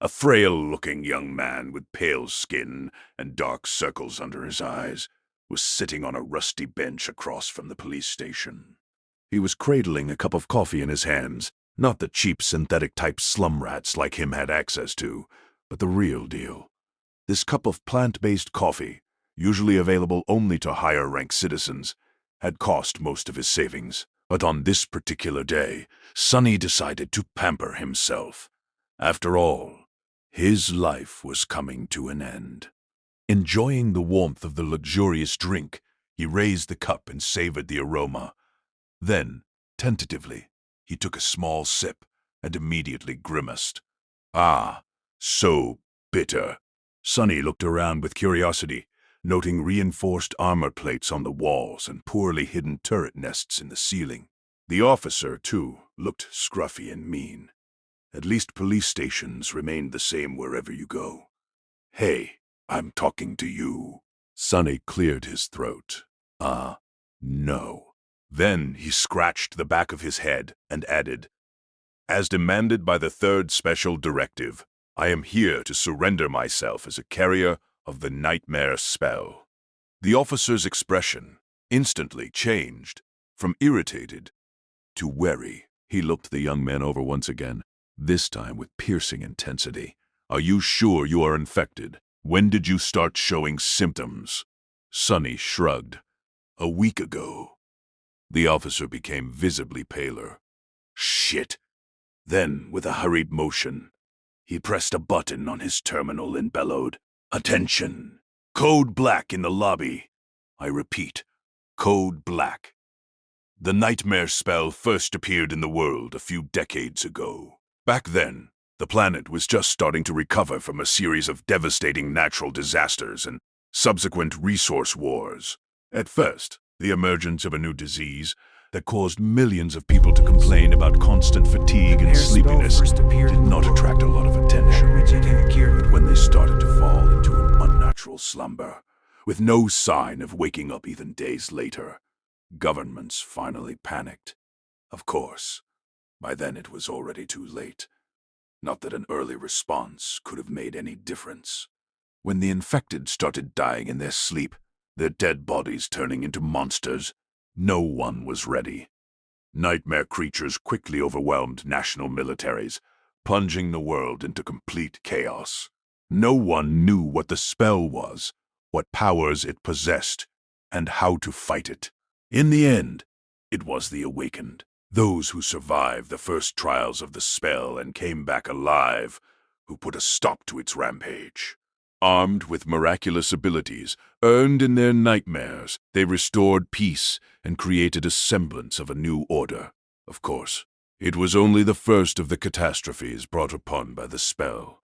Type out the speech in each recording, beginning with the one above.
A frail-looking young man with pale skin and dark circles under his eyes was sitting on a rusty bench across from the police station. He was cradling a cup of coffee in his hands, not the cheap synthetic-type slum rats like him had access to, but the real deal. This cup of plant-based coffee, usually available only to higher-ranked citizens, had cost most of his savings. But on this particular day, Sonny decided to pamper himself. After all, his life was coming to an end. Enjoying the warmth of the luxurious drink, he raised the cup and savored the aroma. Then, tentatively, he took a small sip and immediately grimaced. Ah, so bitter. Sonny looked around with curiosity, noting reinforced armor plates on the walls and poorly hidden turret nests in the ceiling. The officer, too, looked scruffy and mean. At least police stations remained the same wherever you go. Hey, I'm talking to you. Sonny cleared his throat. No. Then he scratched the back of his head and added, "As demanded by the Third Special Directive, I am here to surrender myself as a carrier of the Nightmare spell." The officer's expression instantly changed from irritated to wary. He looked the young man over once again, this time with piercing intensity. "Are you sure you are infected? When did you start showing symptoms?" Sonny shrugged. "A week ago." The officer became visibly paler. Shit. Then, with a hurried motion, he pressed a button on his terminal and bellowed, "Attention! Code Black in the lobby. I repeat, Code Black. The Nightmare spell first appeared in the world a few decades ago. Back then, the planet was just starting to recover from a series of devastating natural disasters and subsequent resource wars. At first, the emergence of a new disease that caused millions of people to complain about constant fatigue and sleepiness did not attract a lot of attention. But when they started to fall into an unnatural slumber, with no sign of waking up even days later, governments finally panicked. Of course, by then it was already too late. Not that an early response could have made any difference. When the infected started dying in their sleep, their dead bodies turning into monsters, no one was ready. Nightmare creatures quickly overwhelmed national militaries, plunging the world into complete chaos. No one knew what the spell was, what powers it possessed, and how to fight it. In the end, it was the awakened, those who survived the first trials of the spell and came back alive, who put a stop to its rampage. Armed with miraculous abilities earned in their nightmares, they restored peace and created a semblance of a new order. Of course, it was only the first of the catastrophes brought upon by the spell.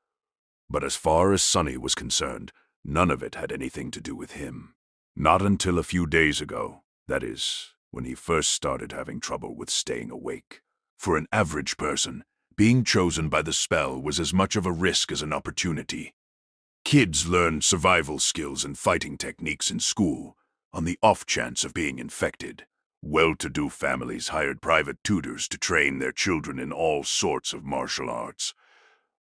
But as far as Sonny was concerned, none of it had anything to do with him. Not until a few days ago, that is, when he first started having trouble with staying awake. For an average person, being chosen by the spell was as much of a risk as an opportunity. Kids learned survival skills and fighting techniques in school, on the off chance of being infected. Well-to-do families hired private tutors to train their children in all sorts of martial arts.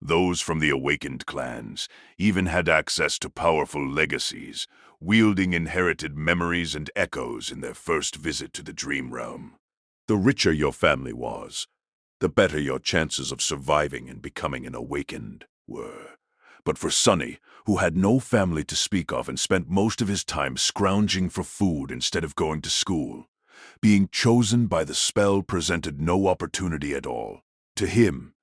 Those from the awakened clans even had access to powerful legacies, wielding inherited memories and echoes in their first visit to the dream realm. The richer your family was, the better your chances of surviving and becoming an awakened were. But for Sonny, who had no family to speak of and spent most of his time scrounging for food instead of going to school, being chosen by the spell presented no opportunity at all. To him,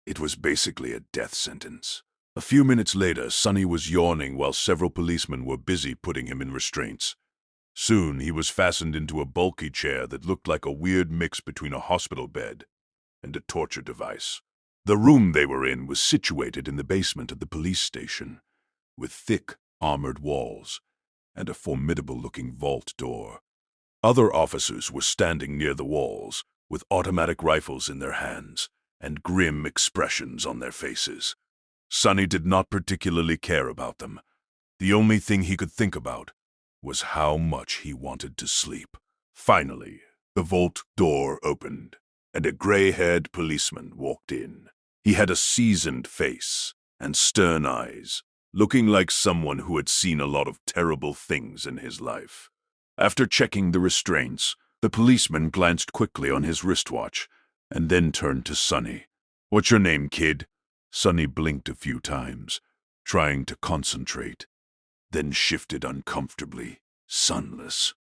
it was basically a death sentence. A few minutes later, Sonny was yawning while several policemen were busy putting him in restraints. Soon, he was fastened into a bulky chair that looked like a weird mix between a hospital bed and a torture device. The room they were in was situated in the basement of the police station, with thick, armored walls and a formidable-looking vault door. Other officers were standing near the walls, with automatic rifles in their hands and grim expressions on their faces. Sonny did not particularly care about them. The only thing he could think about was how much he wanted to sleep. Finally, the vault door opened, and a gray-haired policeman walked in. He had a seasoned face and stern eyes, looking like someone who had seen a lot of terrible things in his life. After checking the restraints, the policeman glanced quickly on his wristwatch and then turned to Sonny. "What's your name, kid?" Sonny blinked a few times, trying to concentrate, then shifted uncomfortably. "Sunless."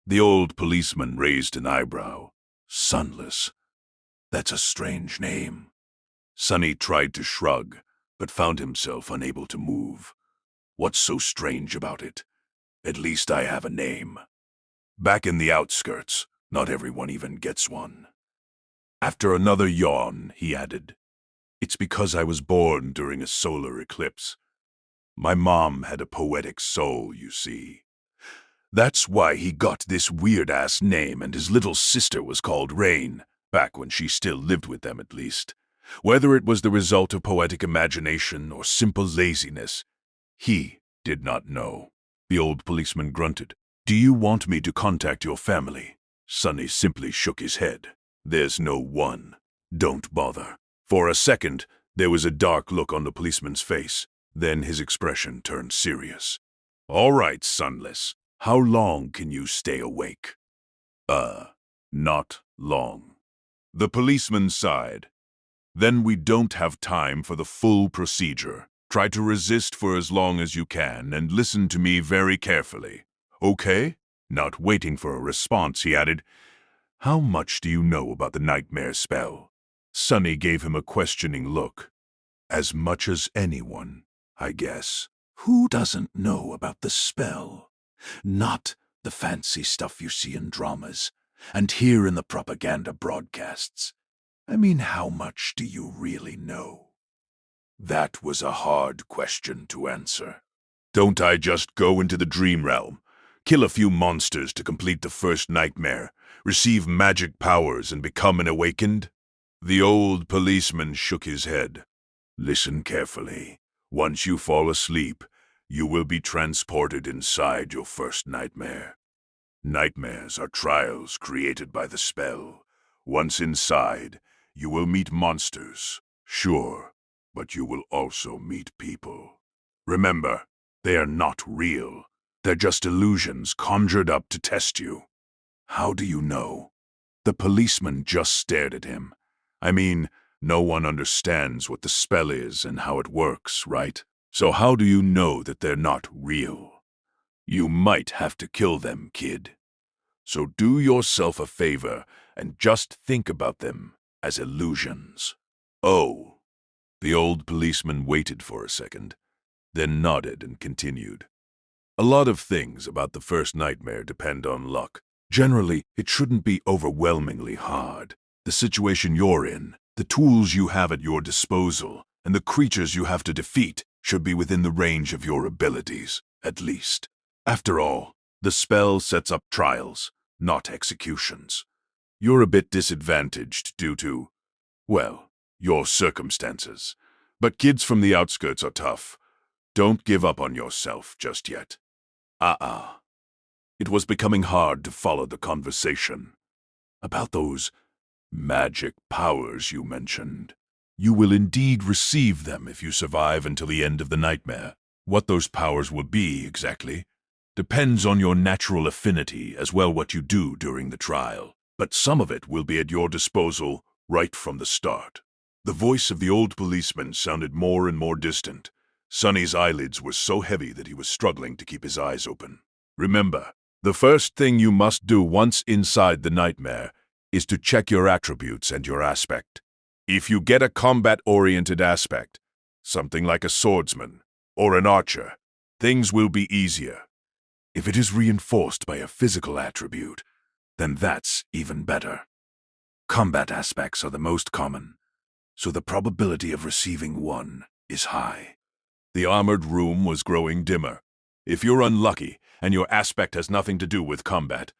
The old policeman raised an eyebrow. "Sunless? That's a strange name." Sonny tried to shrug, but found himself unable to move. "What's so strange about it? At least I have a name. Back in the outskirts, not everyone even gets one." After another yawn, he added, "It's because I was born during a solar eclipse. My mom had a poetic soul, you see. That's why he got this weird-ass name, and his little sister was called Rain, back when she still lived with them at least. Whether it was the result of poetic imagination or simple laziness, he did not know." The old policeman grunted. "Do you want me to contact your family?" Sonny simply shook his head. "There's no one. Don't bother." For a second, there was a dark look on the policeman's face. Then his expression turned serious. "All right, Sunless. How long can you stay awake?" Not long." The policeman sighed. "Then we don't have time for the full procedure. Try to resist for as long as you can and listen to me very carefully. Okay?" Not waiting for a response, he added, "How much do you know about the nightmare spell?" Sonny gave him a questioning look. "As much as anyone, I guess." "Who doesn't know about the spell? Not the fancy stuff you see in dramas and hear in the propaganda broadcasts. I mean, how much do you really know?" That was a hard question to answer. "Don't I just go into the dream realm, kill a few monsters to complete the first nightmare, receive magic powers, and become an awakened?" The old policeman shook his head. "Listen carefully. Once you fall asleep, you will be transported inside your first nightmare. Nightmares are trials created by the spell. Once inside, you will meet monsters, sure, but you will also meet people. Remember, they are not real. They're just illusions conjured up to test you." "How do you know?" The policeman just stared at him. "I mean, no one understands what the spell is and how it works, right? So how do you know that they're not real? You might have to kill them, kid. So do yourself a favor and just think about them as illusions." "Oh." The old policeman waited for a second, then nodded and continued. "A lot of things about the first nightmare depend on luck. Generally, it shouldn't be overwhelmingly hard. The situation you're in, the tools you have at your disposal, and the creatures you have to defeat should be within the range of your abilities, at least. After all, the spell sets up trials, not executions. You're a bit disadvantaged due to, well, your circumstances. But kids from the outskirts are tough. Don't give up on yourself just yet." It was becoming hard to follow the conversation. "About those magic powers you mentioned. You will indeed receive them if you survive until the end of the nightmare. What those powers will be, exactly, depends on your natural affinity as well what you do during the trial. But some of it will be at your disposal right from the start." The voice of the old policeman sounded more and more distant. Sonny's eyelids were so heavy that he was struggling to keep his eyes open. "Remember, the first thing you must do once inside the nightmare is to check your attributes and your aspect. If you get a combat-oriented aspect, something like a swordsman or an archer, things will be easier. If it is reinforced by a physical attribute, then that's even better. Combat aspects are the most common, so the probability of receiving one is high." The armored room was growing dimmer. If you're unlucky and your aspect has nothing to do with combat,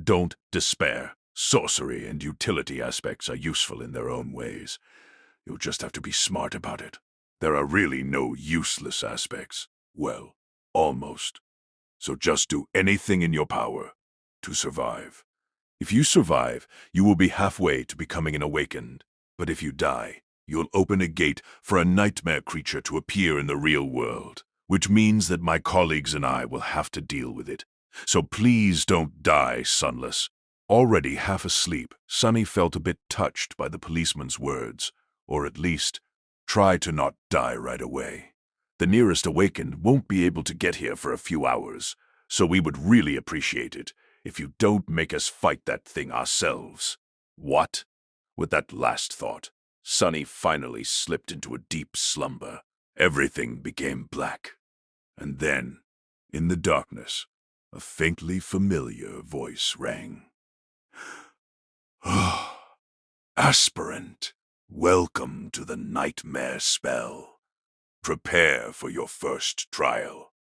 don't despair. Sorcery and utility aspects are useful in their own ways. You'll just have to be smart about it. There are really no useless aspects. Well, almost. So just do anything in your power to survive. If you survive, you will be halfway to becoming an awakened. But if you die, you'll open a gate for a nightmare creature to appear in the real world, which means that my colleagues and I will have to deal with it. So please don't die, Sunless." Already half asleep, Sunny felt a bit touched by the policeman's words, or at least, try to not die right away. "The nearest awakened won't be able to get here for a few hours, so we would really appreciate it if you don't make us fight that thing ourselves." What? With that last thought, Sunny finally slipped into a deep slumber. Everything became black. And then, in the darkness, a faintly familiar voice rang. "Aspirant, welcome to the nightmare spell. Prepare for your first trial."